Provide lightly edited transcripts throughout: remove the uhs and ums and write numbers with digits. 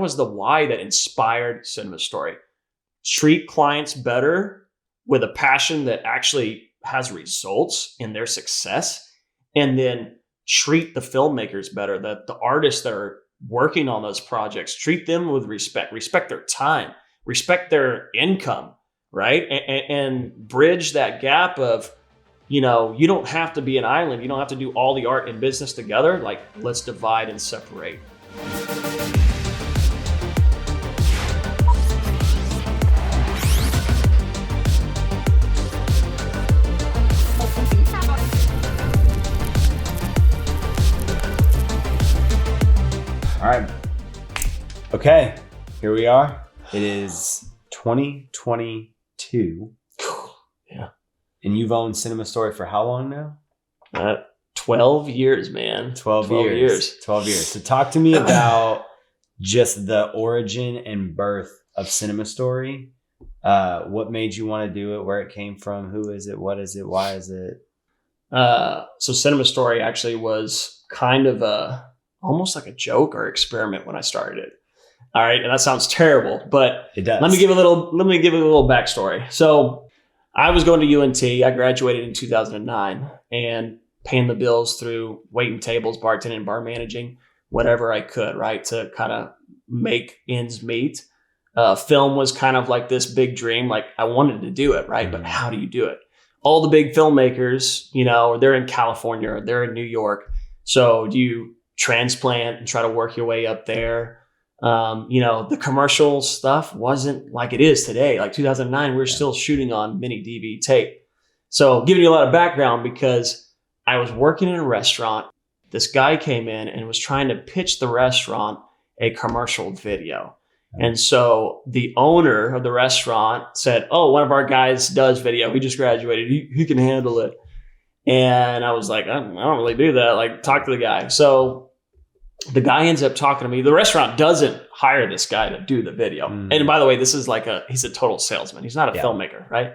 that was the why that inspired CinemaStory. Treat clients better with a passion that actually has results in their success, and then treat the filmmakers better, the artists that are working on those projects, treat them with respect their time, respect their income, right? And bridge that gap of, you don't have to be an island. You don't have to do all the art and business together. Like, let's divide and separate. All right. Okay, here we are. It is 2022. Yeah. And you've owned CinemaStory for how long now? 12 years, man. 12 years. 12 years. So talk to me about just the origin and birth of CinemaStory. What made you want to do it? Where it came from? Who is it? What is it? Why is it? So CinemaStory actually was kind of almost like a joke or experiment when I started it. All right. And that sounds terrible, but it does. Let me give a little backstory. So I was going to UNT. I graduated in 2009 and paying the bills through waiting tables, bartending, bar managing, whatever I could, right, to kind of make ends meet. Film was kind of like this big dream. Like, I wanted to do it, right? But how do you do it? All the big filmmakers, they're in California or they're in New York. So do you transplant and try to work your way up there? The commercial stuff wasn't like it is today. Like 2009, we were still shooting on mini DV tape. So giving you a lot of background, because I was working in a restaurant. This guy came in and was trying to pitch the restaurant a commercial video. And so the owner of the restaurant said, "Oh, one of our guys does video. He just graduated. He can handle it." And I was like, I don't really do that. Like, talk to the guy. So the guy ends up talking to me. The restaurant doesn't hire this guy to do the video. And by the way, this is he's a total salesman. He's not a filmmaker, right?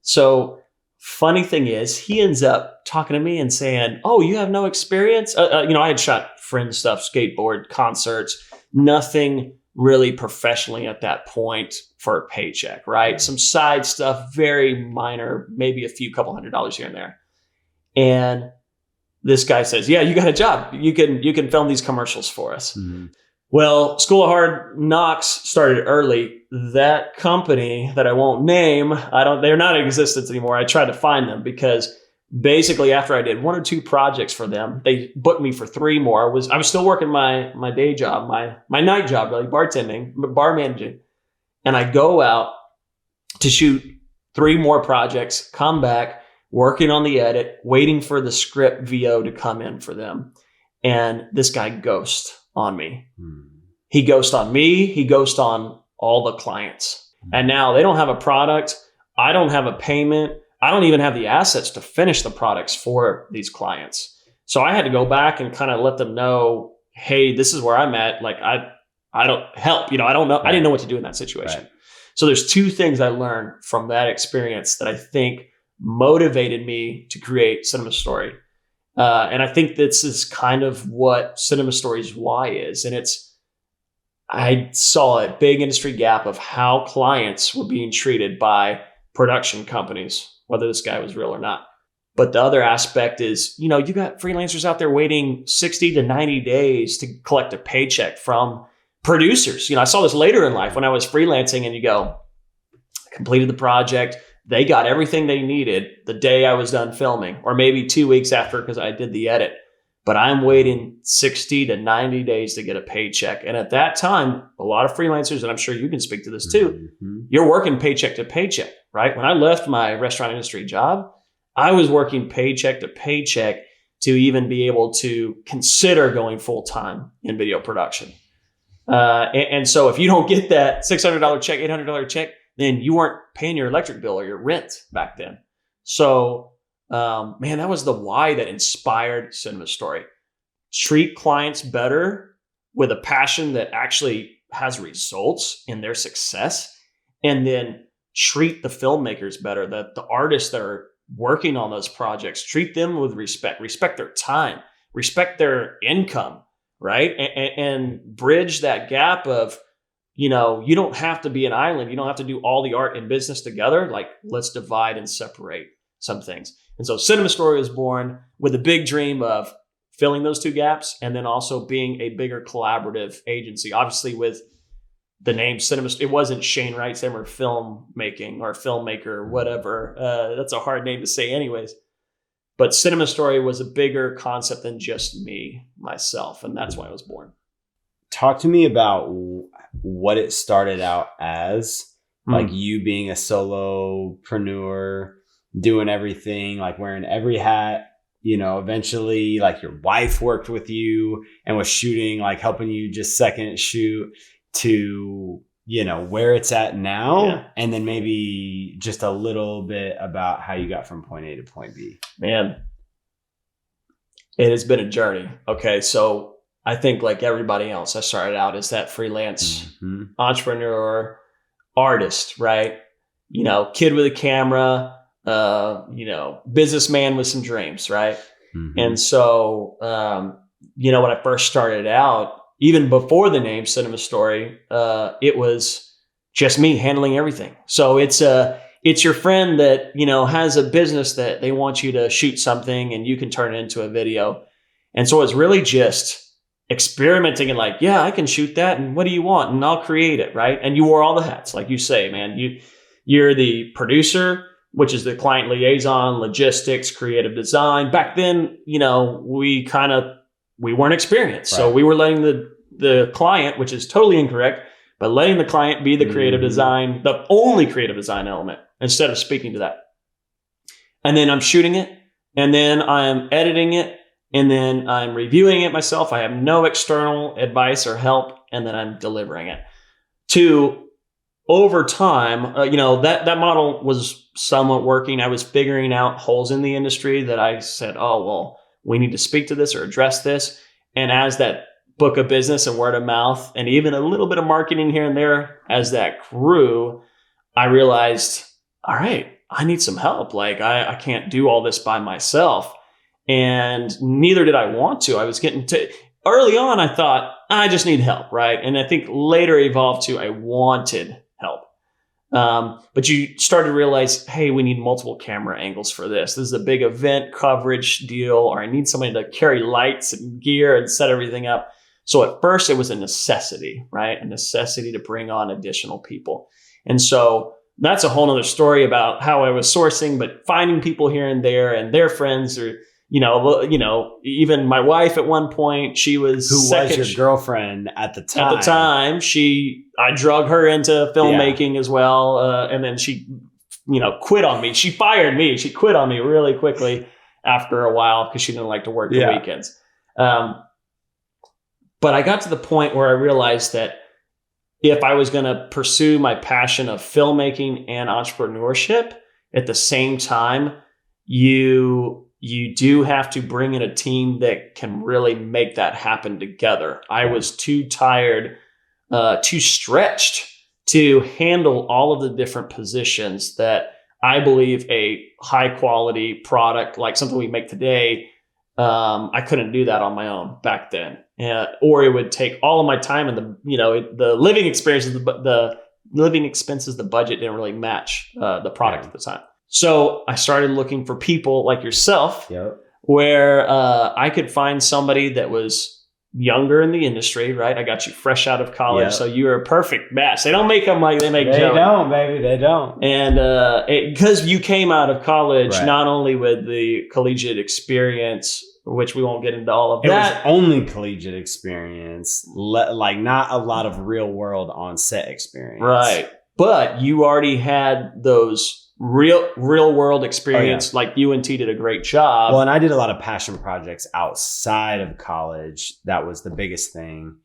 So funny thing is, he ends up talking to me and saying, "Oh, you have no experience?" I had shot friend stuff, skateboard, concerts, nothing really professionally at that point for a paycheck, right? Some side stuff, very minor, maybe a few couple $100 here and there. And this guy says, "Yeah, you got a job. You can film these commercials for us." Mm-hmm. Well, School of Hard Knocks started early. That company that I won't name, they're not in existence anymore. I tried to find them because basically after I did 1 or 2 projects for them, they booked me for 3 more. I was still working my day job, my night job, really, bartending, bar managing. And I go out to shoot 3 more projects, come back, working on the edit, waiting for the script VO to come in for them. And this guy ghosts on me. He ghosts on me. He ghosts on all the clients. And now they don't have a product. I don't have a payment. I don't even have the assets to finish the products for these clients. So I had to go back and kind of let them know, "Hey, this is where I'm at. Like, I don't help. I don't know. Right. I didn't know what to do in that situation." Right. So there's 2 things I learned from that experience that I think motivated me to create CinemaStory. And I think this is kind of what CinemaStory's why is. And I saw a big industry gap of how clients were being treated by production companies, whether this guy was real or not. But the other aspect is, you got freelancers out there waiting 60 to 90 days to collect a paycheck from producers. I saw this later in life when I was freelancing, and I completed the project. They got everything they needed the day I was done filming, or maybe 2 weeks after because I did the edit. But I'm waiting 60 to 90 days to get a paycheck. And at that time, a lot of freelancers, and I'm sure you can speak to this too, you're working paycheck to paycheck, right? When I left my restaurant industry job, I was working paycheck to paycheck to even be able to consider going full time in video production. And so if you don't get that $600 check, $800 check, then you weren't paying your electric bill or your rent back then. So, man, that was the why that inspired CinemaStory. Treat clients better with a passion that actually has results in their success, and then treat the filmmakers better, the artists that are working on those projects, treat them with respect their time, respect their income, right? And bridge that gap of, you don't have to be an island. You don't have to do all the art and business together. Like, let's divide and separate some things. And so CinemaStory was born with a big dream of filling those two gaps and then also being a bigger collaborative agency. Obviously, with the name CinemaStory, it wasn't Shane Wright Simmer Filmmaking or Filmmaker or whatever. That's a hard name to say anyways. But CinemaStory was a bigger concept than just myself. And that's why I was born. Talk to me about what it started out as, like you being a solopreneur, doing everything, like wearing every hat, eventually like your wife worked with you and was shooting, like helping you just second shoot to, where it's at now. Yeah. And then maybe just a little bit about how you got from point A to point B. Man, it has been a journey. Okay. So I think like everybody else, I started out as that freelance entrepreneur, artist, right? Kid with a camera, businessman with some dreams, right? Mm-hmm. And so, when I first started out, even before the name CinemaStory, it was just me handling everything. So it's your friend that, has a business that they want you to shoot something and you can turn it into a video. And so it's really just experimenting and like, yeah, I can shoot that. And what do you want? And I'll create it. Right. And you wore all the hats. Like you say, man, you're the producer, which is the client liaison, logistics, creative design. Back then, we weren't experienced. Right. So we were letting the client, which is totally incorrect, but letting the client be the creative design, the only creative design element, instead of speaking to that. And then I'm shooting it, and then I'm editing it, and then I'm reviewing it myself. I have no external advice or help, and then I'm delivering it. Over time, that model was somewhat working. I was figuring out holes in the industry that I said, oh, well, we need to speak to this or address this. And as that book of business and word of mouth, and even a little bit of marketing here and there, as that grew, I realized, all right, I need some help. Like I can't do all this by myself. And neither did I want to. I was getting to early on, I thought, I just need help, right? And I think later evolved to I wanted help. But you start to realize, hey, we need multiple camera angles for this. This is a big event coverage deal, or I need somebody to carry lights and gear and set everything up. So at first it was a necessity, right? A necessity to bring on additional people. And so that's a whole nother story about how I was sourcing, but finding people here and their friends or, even my wife at one point, she was who was your girlfriend at the time. At the time, I drug her into filmmaking as well, and then she, quit on me. She fired me. She quit on me really quickly after a while because she didn't like to work the weekends. But I got to the point where I realized that if I was going to pursue my passion of filmmaking and entrepreneurship at the same time, you do have to bring in a team that can really make that happen together. I was too tired, too stretched to handle all of the different positions that I believe a high quality product like something we make today, I couldn't do that on my own back then. Or it would take all of my time and the living experiences, the living expenses, the budget didn't really match the product at the time. So I started looking for people like yourself, where I could find somebody that was younger in the industry, right? I got you fresh out of college, so you were a perfect match. They don't make them like they make Joey. They don't, baby. They don't. And because you came out of college not only with the collegiate experience, which we won't get into all of that. It was only collegiate experience, like not a lot of real world on set experience. Right. But you already had those real world experience. Like UNT did a great job. Well, and I did a lot of passion projects outside of college. That was the biggest thing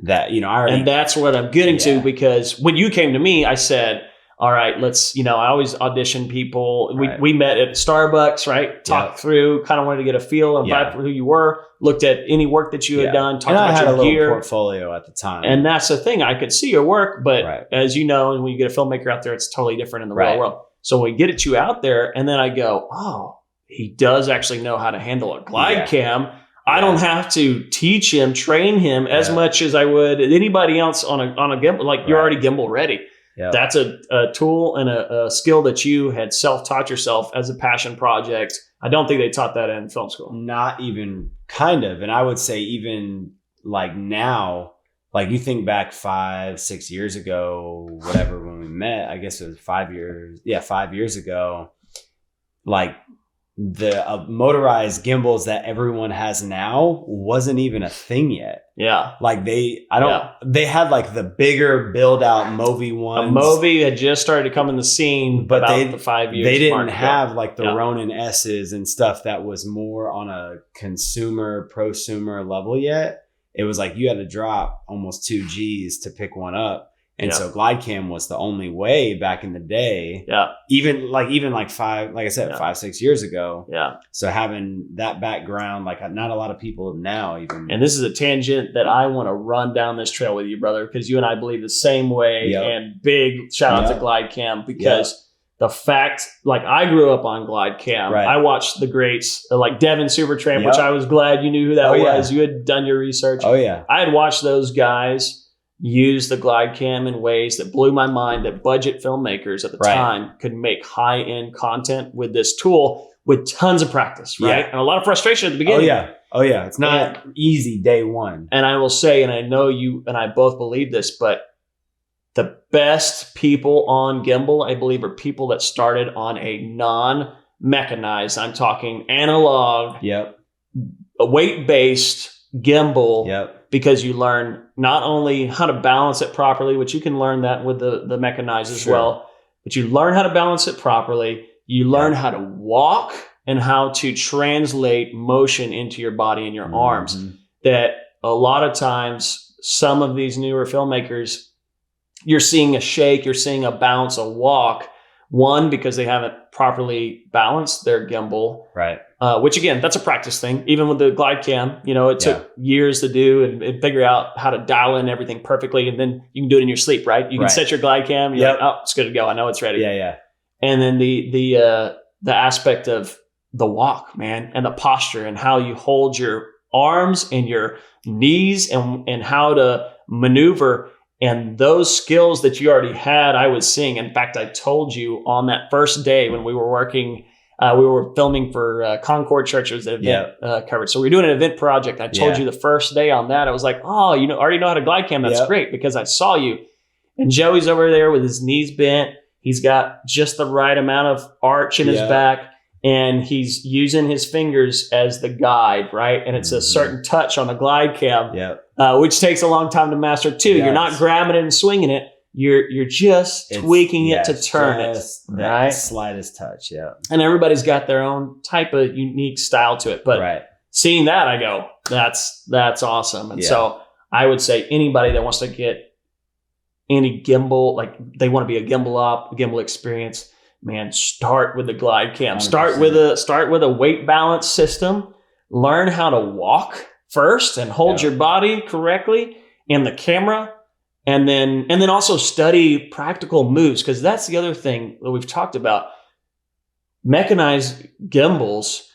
that, and that's what I'm getting to, because when you came to me, I said, all right, let's, I always audition people. We met at Starbucks, right? Talked through, kind of wanted to get a feel and vibe for who you were, looked at any work that you had done, talked about your gear. Little portfolio at the time. And that's the thing. I could see your work, but as you know, and when you get a filmmaker out there, it's totally different in the real world. So we get you out there, and then I go, oh, he does actually know how to handle a glide cam. I don't have to teach him, train him as much as I would anybody else on a gimbal. Like you're already gimbal ready. Yep. That's a tool and a skill that you had self-taught yourself as a passion project. I don't think they taught that in film school. Not even kind of. And I would say even like now, like you think back 5-6 years ago, whatever, when we met, I guess it was 5 years. Yeah, 5 years ago. Like the motorized gimbals that everyone has now wasn't even a thing yet. Yeah. Like they had like the bigger build out Movi ones. A Movi had just started to come in the scene, but the 5 years. They didn't have like the Ronin S's and stuff that was more on a consumer, prosumer level yet. It was like you had to drop almost 2 G's to pick one up. And so GlideCam was the only way back in the day. Yeah. Even like 5-6 years ago. Yeah. So having that background, like not a lot of people now even. And this is a tangent that I want to run down this trail with you, brother, because you and I believe the same way. Yep. And big shout out to GlideCam because the fact, like I grew up on GlideCam. Right. I watched the greats like Devin Supertramp, which I was glad you knew who that was. You had done your research. Oh yeah. I had watched those guys use the GlideCam in ways that blew my mind, that budget filmmakers at the time could make high-end content with this tool with tons of practice, right? And a lot of frustration at the beginning. Oh yeah. It's not easy day one. And I will say, and I know you and I both believe this, but the best people on gimbal, I believe, are people that started on a non-mechanized, I'm talking analog, a weight-based gimbal, because you learn not only how to balance it properly, which you can learn that with the mechanized as well, but you learn how to balance it properly. You learn how to walk and how to translate motion into your body and your arms. That a lot of times, some of these newer filmmakers, you're seeing a shake, you're seeing a bounce, a walk. One, because they haven't properly balanced their gimbal. Right. Which again, that's a practice thing. Even with the GlideCam, it took years to do and figure out how to dial in everything perfectly. And then you can do it in your sleep, right? You can set your GlideCam. You're like, oh, it's good to go. I know it's ready. Yeah. And then the aspect of the walk, man, and the posture and how you hold your arms and your knees and how to maneuver. And those skills that you already had, I was seeing. In fact, I told you on that first day when we were working, we were filming for Concord Church. It was an event coverage. So we were doing an event project. I told you the first day on that, I was like, oh, already know how to GlideCam. That's great because I saw you. And Joey's over there with his knees bent. He's got just the right amount of arch in his back. And he's using his fingers as the guide, right? And it's a certain touch on the GlideCam, which takes a long time to master too. You're not grabbing it and swinging it. You're just tweaking it to turn it, right? Slightest touch, And everybody's got their own type of unique style to it. But seeing that, I go, that's awesome. And so I would say anybody that wants to get any gimbal, like they want to be a gimbal op, a gimbal experience, man, start with the GlideCam. 100%. Start with a weight balance system. Learn how to walk first and hold your body correctly in the camera. And then also study practical moves, because that's the other thing that we've talked about. Mechanized gimbals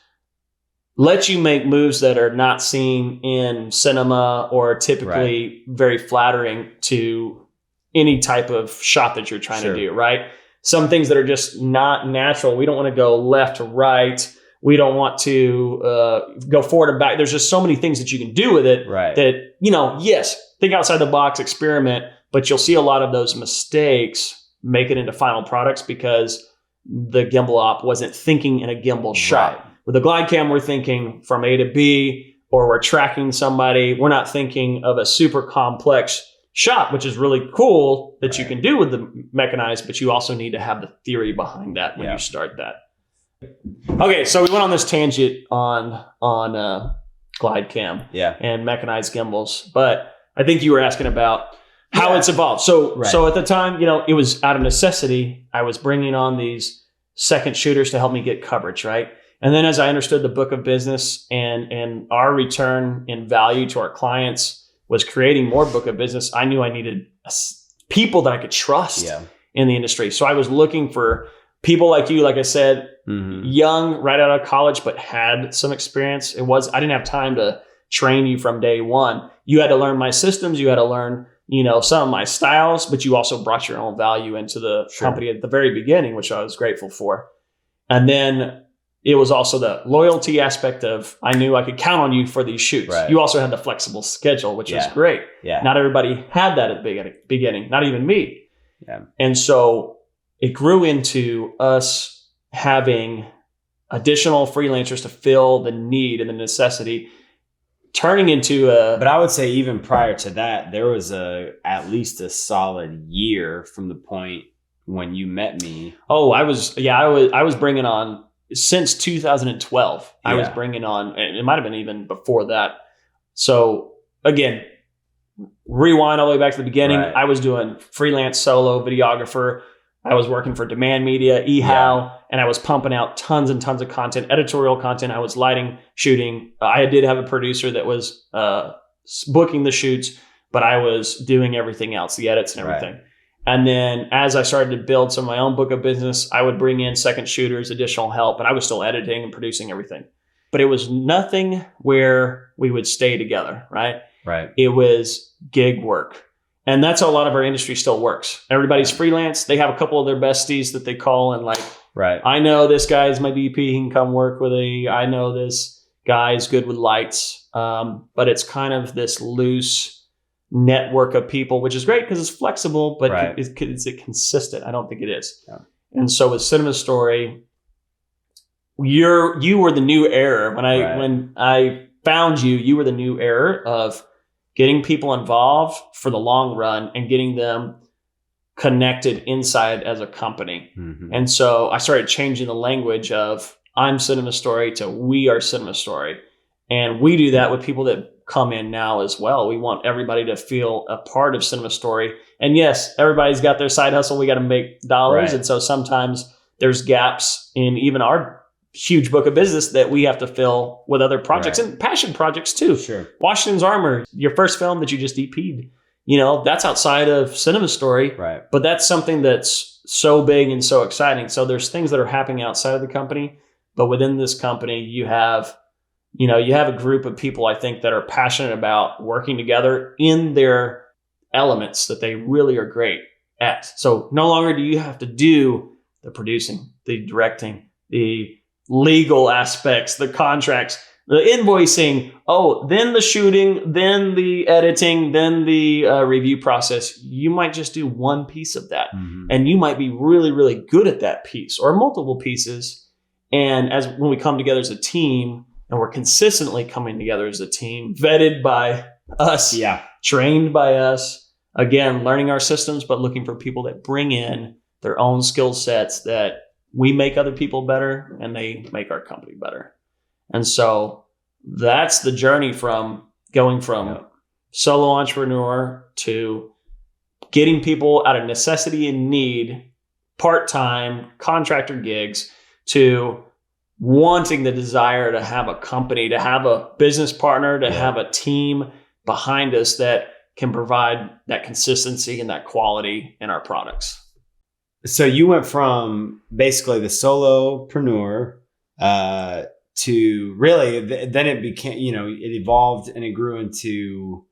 let you make moves that are not seen in cinema or typically very flattering to any type of shot that you're trying to do, right? Some things that are just not natural. We don't want to go left to right. We don't want to go forward and back. There's just so many things that you can do with it that, yes, think outside the box, experiment, but you'll see a lot of those mistakes make it into final products because the gimbal op wasn't thinking in a gimbal shot. With the GlideCam, we're thinking from A to B, or we're tracking somebody. We're not thinking of a super complex shot, which is really cool that you can do with the mechanized, but you also need to have the theory behind that when you start that. Okay, so we went on this tangent on GlideCam and mechanized gimbals, but I think you were asking about how it's evolved. So at the time, it was out of necessity. I was bringing on these second shooters to help me get coverage, right? And then as I understood the book of business and our return in value to our clients was creating more book of business, I knew I needed people that I could trust in the industry. So I was looking for people like you, like I said, young, right out of college, but had some experience. I didn't have time to train you from day one. You had to learn my systems. You had to learn, some of my styles, but you also brought your own value into the company at the very beginning, which I was grateful for. And then it was also the loyalty aspect of, I knew I could count on you for these shoots. Right. You also had the flexible schedule, which was great. Yeah. Not everybody had that at the beginning, not even me. Yeah. And so it grew into us having additional freelancers to fill the need and the necessity, turning into But I would say even prior to that, there was at least a solid year from the point when you met me. Oh, I was bringing on, since 2012, I was bringing on, and it might have been even before that. So again, rewind all the way back to the beginning. Right. I was doing freelance solo videographer. I was working for Demand Media, eHow, and I was pumping out tons and tons of content, editorial content. I was lighting, shooting. I did have a producer that was booking the shoots, but I was doing everything else, the edits and everything. Right. And then as I started to build some of my own book of business, I would bring in second shooters, additional help, and I was still editing and producing everything. But it was nothing where we would stay together, right? Right. It was gig work. And that's how a lot of our industry still works. Everybody's freelance. They have a couple of their besties that they call and like, I know this guy's my DP. He can come work with me. I know this guy's good with lights. But it's kind of this loose network of people, which is great because it's flexible, but is it consistent? I don't think it is. Yeah. And so with CinemaStory, you were the new era. When I found you, you were the new era of getting people involved for the long run and getting them connected inside as a company. Mm-hmm. And so I started changing the language of I'm CinemaStory to we are CinemaStory. And we do that with people that come in now as well. We want everybody to feel a part of CinemaStory. And yes, everybody's got their side hustle. We got to make dollars. Right. And so sometimes there's gaps in even our huge book of business that we have to fill with other projects and passion projects too. Sure. Washington's Armor, your first film that you just DP'd, that's outside of CinemaStory. Right. But that's something that's so big and so exciting. So there's things that are happening outside of the company, but within this company, you have a group of people, I think, that are passionate about working together in their elements that they really are great at. So no longer do you have to do the producing, the directing, the legal aspects, the contracts, the invoicing, then the shooting, then the editing, then the review process. You might just do one piece of that. Mm-hmm. And you might be really, really good at that piece or multiple pieces. And when we come together as a team, and we're consistently coming together as a team, vetted by us, trained by us, again, learning our systems, but looking for people that bring in their own skill sets that we make other people better and they make our company better. And so that's the journey from going from solo entrepreneur to getting people out of necessity and need, part-time contractor gigs, to wanting the desire to have a company, to have a business partner, to have a team behind us that can provide that consistency and that quality in our products. So you went from basically the solopreneur to really, then it became, it evolved and it grew into,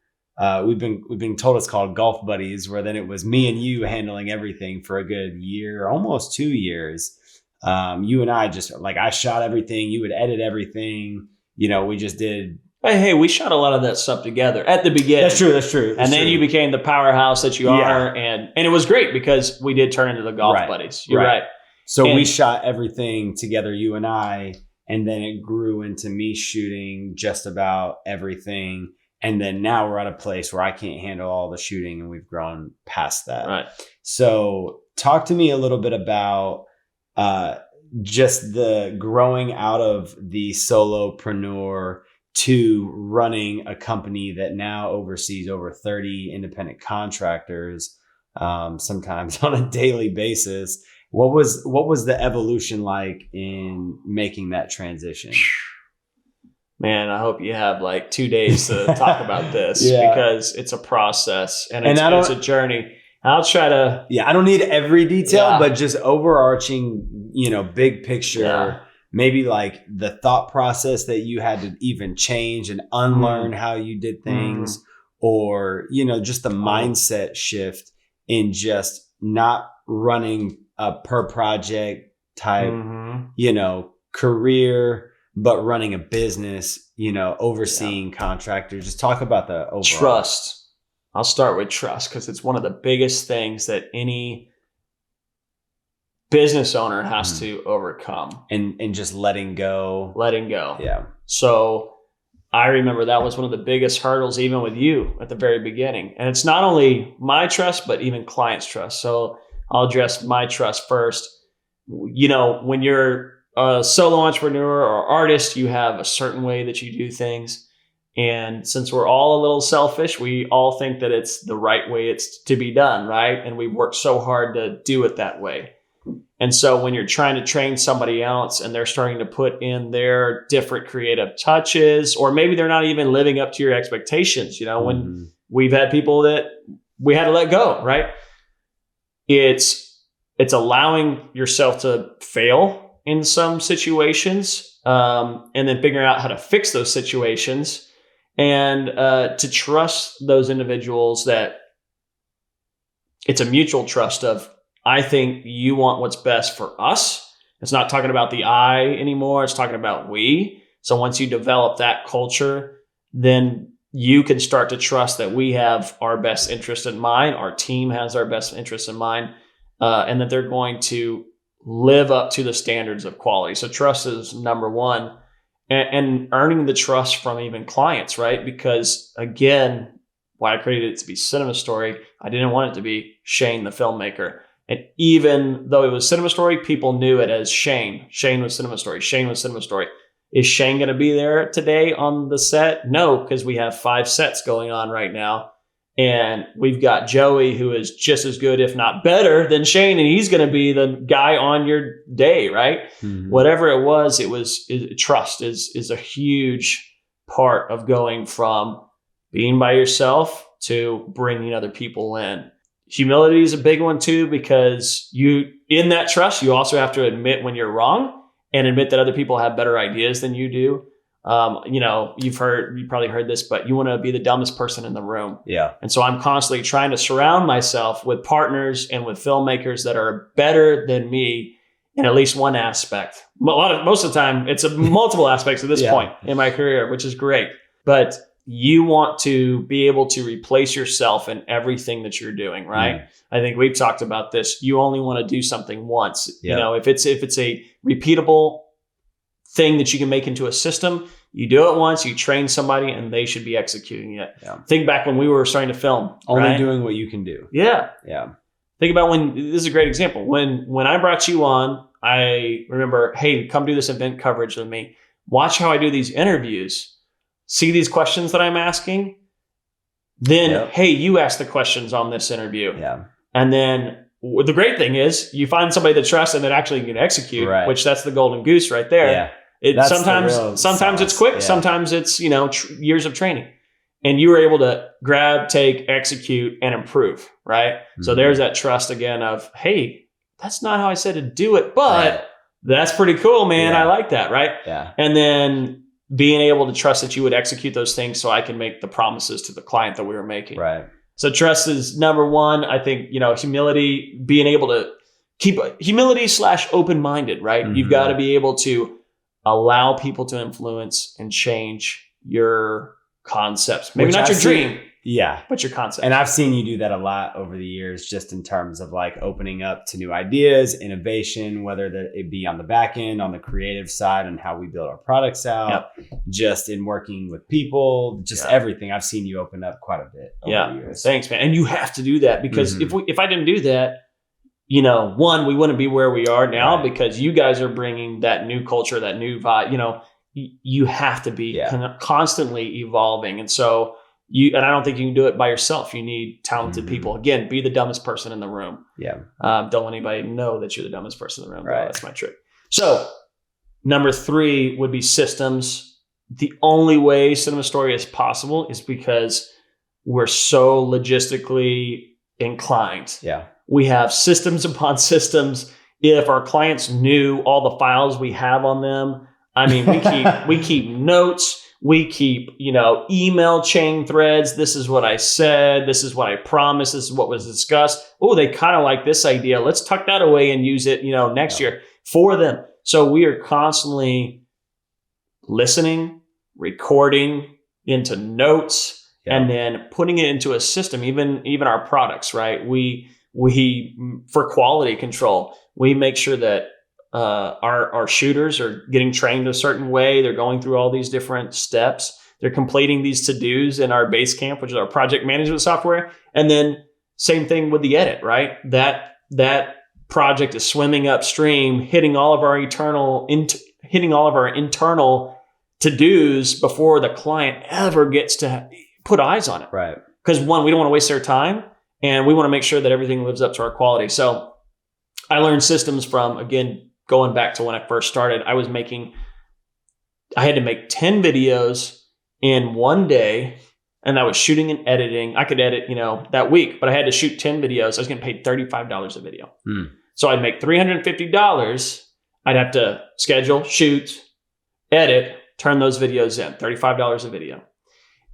we've been told it's called Golf Buddies, where then it was me and you handling everything for a good year, almost 2 years. You and I just I shot everything, you would edit everything, we just did. Hey, we shot a lot of that stuff together at the beginning. That's true. And then you became the powerhouse that you are. And it was great because we did turn into the Golf Buddies. You're right. So we shot everything together, you and I, and then it grew into me shooting just about everything. And then now we're at a place where I can't handle all the shooting and we've grown past that. Right. So talk to me a little bit about just the growing out of the solopreneur to running a company that now oversees over 30 independent contractors, sometimes on a daily basis. What was the evolution like in making that transition? Man, I hope you have 2 days to talk about this because it's a process and it's a journey. I'll try to. Yeah, I don't need every detail, but just overarching, big picture. maybe like the thought process that you had to even change and unlearn how you did things, or, you know, just the mindset shift in just not running a per project type, you know, career, but running a business, you know, overseeing contractors. Just talk about the overall trust. I'll start with trust because it's one of the biggest things that any business owner has to overcome. And just letting go. Yeah. So I remember that was one of the biggest hurdles, even with you at the very beginning. And it's not only my trust, but even clients' trust. So I'll address my trust first. You know, when you're a solo entrepreneur or artist, you have a certain way that you do things. And since we're all a little selfish, we all think that it's the right way it's to be done, right? And we've worked so hard to do it that way. And so when you're trying to train somebody else and they're starting to put in their different creative touches, or maybe they're not even living up to your expectations, you know, when we've had people that we had to let go, right? It's allowing yourself to fail in some situations, and then figuring out how to fix those situations, and to trust those individuals that it's a mutual trust of, I think you want what's best for us. It's not talking about the I anymore. It's talking about we. So once you develop that culture, then you can start to trust that we have our best interest in mind. Our team has our best interest in mind, and that they're going to live up to the standards of quality. So trust is number one. And earning the trust from even clients, right? Because again, why I created it to be CinemaStory, I didn't want it to be Shane the filmmaker. And even though it was CinemaStory, people knew it as Shane. Shane was CinemaStory. Shane was CinemaStory. Is Shane going to be there today on the set? No, because we have 5 sets going on right now. And we've got Joey, who is just as good, if not better, than Shane. And he's going to be the guy on your day, right? Whatever it was trust is a huge part of going from being by yourself to bringing other people in. Humility is a big one too, because in that trust, you also have to admit when you're wrong and admit that other people have better ideas than you do. You know, you probably heard this, but you want to be the dumbest person in the room. Yeah. And so I'm constantly trying to surround myself with partners and with filmmakers that are better than me in at least one aspect. Most of the time, it's multiple aspects at this point in my career, which is great. But you want to be able to replace yourself in everything that you're doing, right? I think we've talked about this. You only want to do something once. You know, if it's a repeatable thing that you can make into a system, you do it once, you train somebody, and they should be executing it. Think back when we were starting to film. Only doing what you can do. Yeah. Think about this is a great example. When I brought you on, I remember, hey, come do this event coverage with me. Watch how I do these interviews. See these questions that I'm asking. Then, hey, you ask the questions on this interview. And then the great thing is you find somebody that trusts and that actually can execute, which that's the golden goose right there. Sometimes it's quick. Sometimes it's, years of training, and you were able to grab, take, execute, and improve. Right. So there's that trust again of, hey, that's not how I said to do it, but that's pretty cool, man. I like that. Right. And then being able to trust that you would execute those things so I can make the promises to the client that we were making. Right. So trust is number one. I think, humility, being able to keep humility / open-minded, right? You've got to be able to allow people to influence and change your concepts. Maybe not your dream. But your concept. And I've seen you do that a lot over the years, just in terms of like opening up to new ideas, innovation, whether it be on the back end, on the creative side, and how we build our products out, just in working with people, just everything. I've seen you open up quite a bit over the years. Thanks, man. And you have to do that because if I didn't do that, one, we wouldn't be where we are now because you guys are bringing that new culture, that new vibe. You have to be constantly evolving. And so and I don't think you can do it by yourself. You need talented people. Again, be the dumbest person in the room. Don't let anybody know that you're the dumbest person in the room. Right. That's my trick. So number 3 would be systems. The only way CinemaStory is possible is because we're so logistically inclined. We have systems upon systems if our clients knew all the files we have on them, I mean, we keep notes, we keep, email chain threads. This is what I said. This is what I promised. This is what was discussed. Oh, they kind of like this idea. Let's tuck that away and use it, next year for them. So we are constantly listening, recording into notes, and then putting it into a system, even our products, right? We for quality control, we make sure that our shooters are getting trained a certain way. They're going through all these different steps. They're completing these to-dos in our Basecamp, which is our project management software. And then same thing with the edit, right? That project is swimming upstream, hitting all of our internal to-dos before the client ever gets to put eyes on it. Right. Because one, we don't want to waste their time, and we want to make sure that everything lives up to our quality. So I learned systems from, again, going back to when I first started. I had to make 10 videos in one day, and I was shooting and editing. I could edit, that week, but I had to shoot 10 videos. I was getting paid $35 a video. So I'd make $350. I'd have to schedule, shoot, edit, turn those videos in, $35 a video.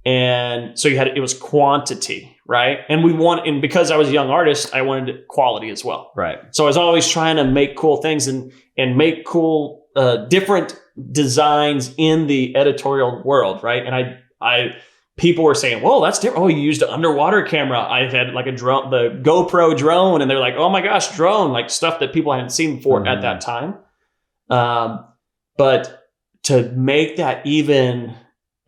And so it was quantity, right? And because I was a young artist, I wanted quality as well. Right. So I was always trying to make cool things and make cool, different designs in the editorial world, right? And people were saying, "Whoa, that's different. Oh, you used an underwater camera." I had like a drone, the GoPro drone, and they're like, "Oh my gosh, drone!" Like stuff that people hadn't seen before at that time. But to make that even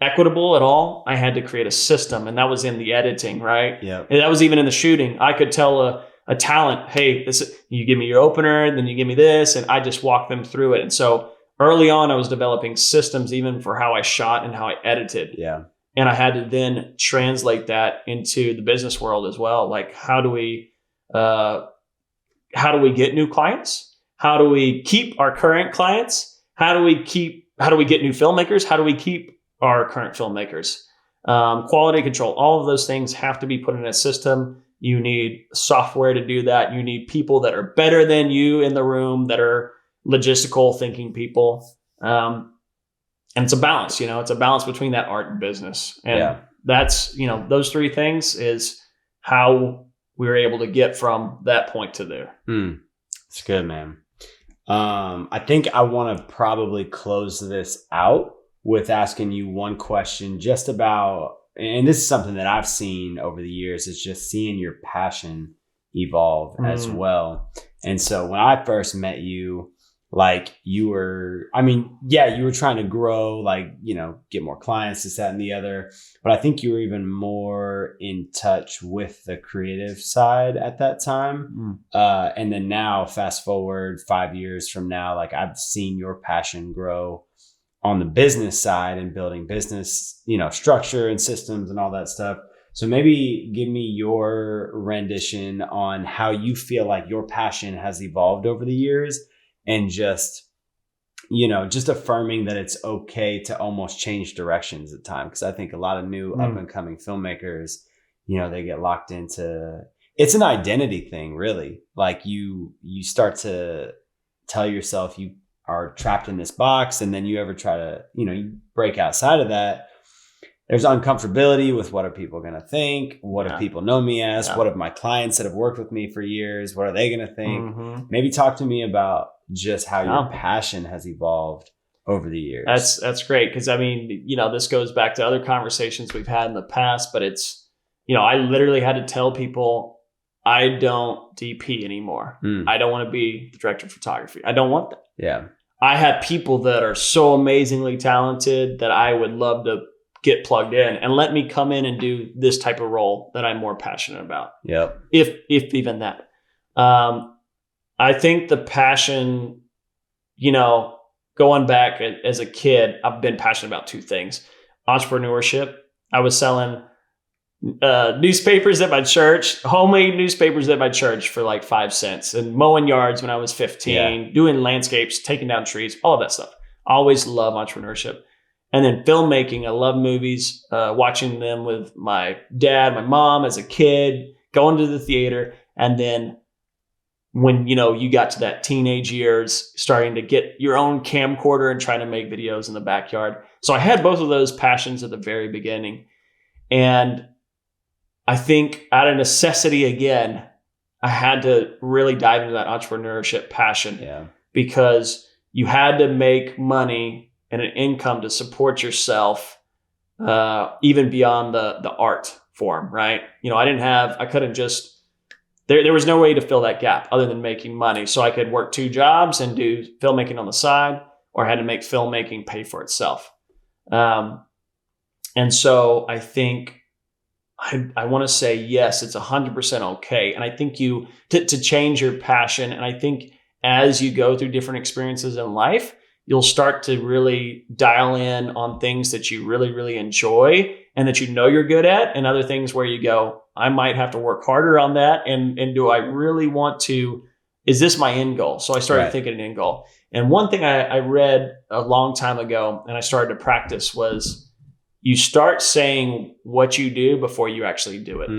equitable at all, I had to create a system, and that was in the editing, right? Yeah. And that was even in the shooting. I could tell a talent, "Hey, you give me your opener, then you give me this," and I just walk them through it. And so early on, I was developing systems even for how I shot and how I edited. Yeah. And I had to then translate that into the business world as well. Like, how do we get new clients? How do we keep our current clients? How do we get new filmmakers? How do we keep our current filmmakers? Quality control, all of those things have to be put in a system. You need software to do that. You need people that are better than you in the room, that are logistical thinking people. And it's a balance, it's a balance between that art and business. And that's, those three things is how we were able to get from that point to there. It's good, man. I think I want to probably close this out with asking you one question just about, and this is something that I've seen over the years, is just seeing your passion evolve as well. And so when I first met you, like you were trying to grow, like, get more clients, this, that, and the other. But I think you were even more in touch with the creative side at that time. And then now, fast forward 5 years from now, like I've seen your passion grow on the business side and building business, structure and systems and all that stuff. So maybe give me your rendition on how you feel like your passion has evolved over the years, and just affirming that it's okay to almost change directions at times. Because I think a lot of new up and coming filmmakers, they get locked into, it's an identity thing, really. Like you start to tell yourself you are trapped in this box, and then you ever try to, you break outside of that. There's uncomfortability with what are people going to think? What do people know me as? What of my clients that have worked with me for years, what are they going to think? Maybe talk to me about just how your passion has evolved over the years. That's great. Because this goes back to other conversations we've had in the past, but it's, I literally had to tell people I don't DP anymore. I don't want to be the director of photography. I don't want that. Yeah. I have people that are so amazingly talented that I would love to get plugged in and let me come in and do this type of role that I'm more passionate about. Yep. If even that. I think the passion, going back as a kid, I've been passionate about two things. Entrepreneurship. I was selling newspapers at my church, homemade newspapers at my church for like 5 cents, and mowing yards when I was 15, doing landscapes, taking down trees, all of that stuff. I always love entrepreneurship. And then filmmaking. I love movies, watching them with my dad, my mom as a kid, going to the theater. And then when, you got to that teenage years, starting to get your own camcorder and trying to make videos in the backyard. So I had both of those passions at the very beginning. And I think out of necessity, again, I had to really dive into that entrepreneurship passion because you had to make money and an income to support yourself, even beyond the art form, right? I couldn't just, there was no way to fill that gap other than making money. So I could work 2 jobs and do filmmaking on the side, or I had to make filmmaking pay for itself. And so I think I want to say, yes, it's 100% okay. And I think to change your passion. And I think as you go through different experiences in life, you'll start to really dial in on things that you really, really enjoy and that you're good at, and other things where you go, I might have to work harder on that. And do I really want to, is this my end goal? So I started thinking an end goal. And one thing I read a long time ago and I started to practice was, you start saying what you do before you actually do it.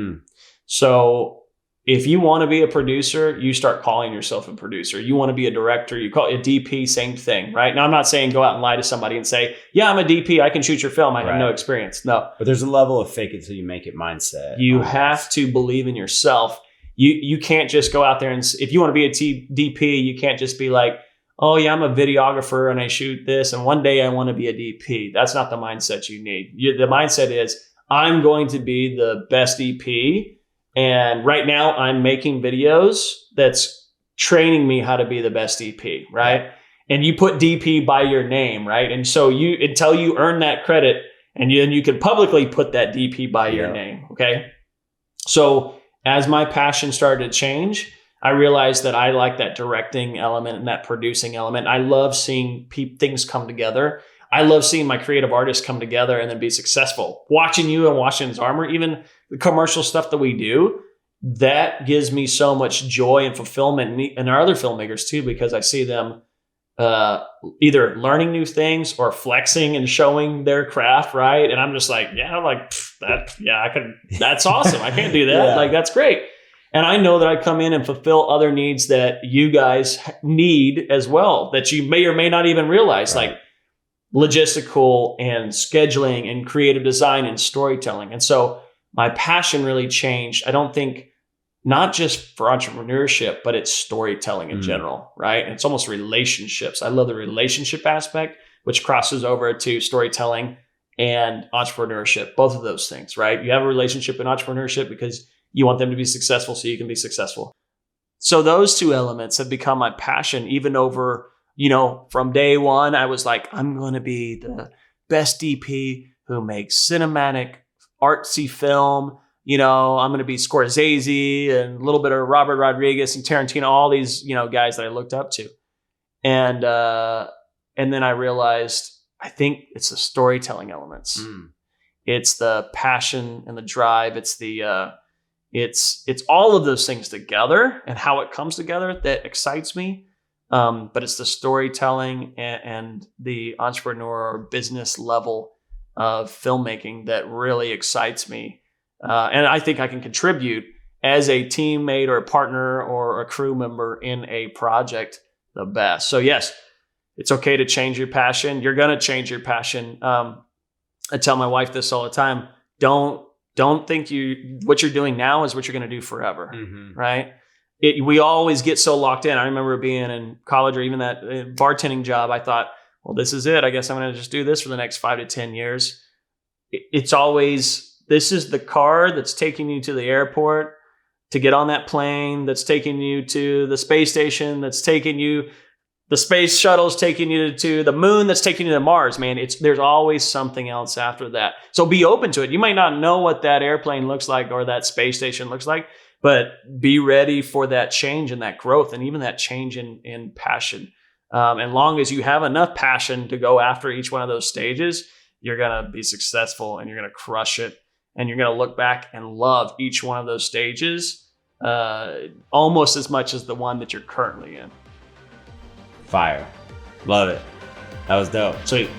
So if you want to be a producer, you start calling yourself a producer. You want to be a director, you call it a DP, same thing, right? Now, I'm not saying go out and lie to somebody and say, yeah, I'm a DP, I can shoot your film, I have no experience. No. But there's a level of fake it till you make it mindset. You have to believe in yourself. You can't just go out there and, if you want to be a DP, you can't just be like, oh yeah, I'm a videographer and I shoot this, and one day I want to be a DP. That's not the mindset you need. The mindset is, I'm going to be the best DP, and right now I'm making videos that's training me how to be the best DP, right? And you put DP by your name, right? And so until you earn that credit, and then you can publicly put that DP by your name, okay? So as my passion started to change, I realized that I like that directing element and that producing element. I love seeing things come together. I love seeing my creative artists come together and then be successful. Watching you and Washington's Armor, even the commercial stuff that we do, that gives me so much joy and fulfillment, and our other filmmakers too, because I see them either learning new things or flexing and showing their craft, right? And I'm just like, that's awesome. I can't do that. Like, that's great. And I know that I come in and fulfill other needs that you guys need as well, that you may or may not even realize, like logistical and scheduling and creative design and storytelling. And so my passion really changed. I don't think not just for entrepreneurship, but it's storytelling in general, right? And it's almost relationships. I love the relationship aspect, which crosses over to storytelling and entrepreneurship, both of those things, right? You have a relationship in entrepreneurship because you want them to be successful so you can be successful. So those 2 elements have become my passion, even over, from day one, I was like, I'm going to be the best DP who makes cinematic, artsy film. I'm going to be Scorsese and a little bit of Robert Rodriguez and Tarantino, all these, guys that I looked up to. And then I realized, I think it's the storytelling elements. It's the passion and the drive. It's the, it's all of those things together and how it comes together that excites me. But it's the storytelling and the entrepreneur or business level of filmmaking that really excites me. And I think I can contribute as a teammate or a partner or a crew member in a project the best. So yes, it's okay to change your passion. You're going to change your passion. I tell my wife this all the time. Don't think what you're doing now is what you're going to do forever, right? We always get so locked in. I remember being in college or even that bartending job. I thought, well, this is it. I guess I'm going to just do this for the next 5 to 10 years. It's always, this is the car that's taking you to the airport to get on that plane, that's taking you to the space station, that's taking you, the space shuttle's taking you to the moon, that's taking you to Mars, man. There's always something else after that. So be open to it. You might not know what that airplane looks like or that space station looks like, but be ready for that change and that growth and even that change in passion. And long as you have enough passion to go after each one of those stages, you're going to be successful and you're going to crush it. And you're going to look back and love each one of those stages almost as much as the one that you're currently in. Fire. Love it. That was dope. Sweet.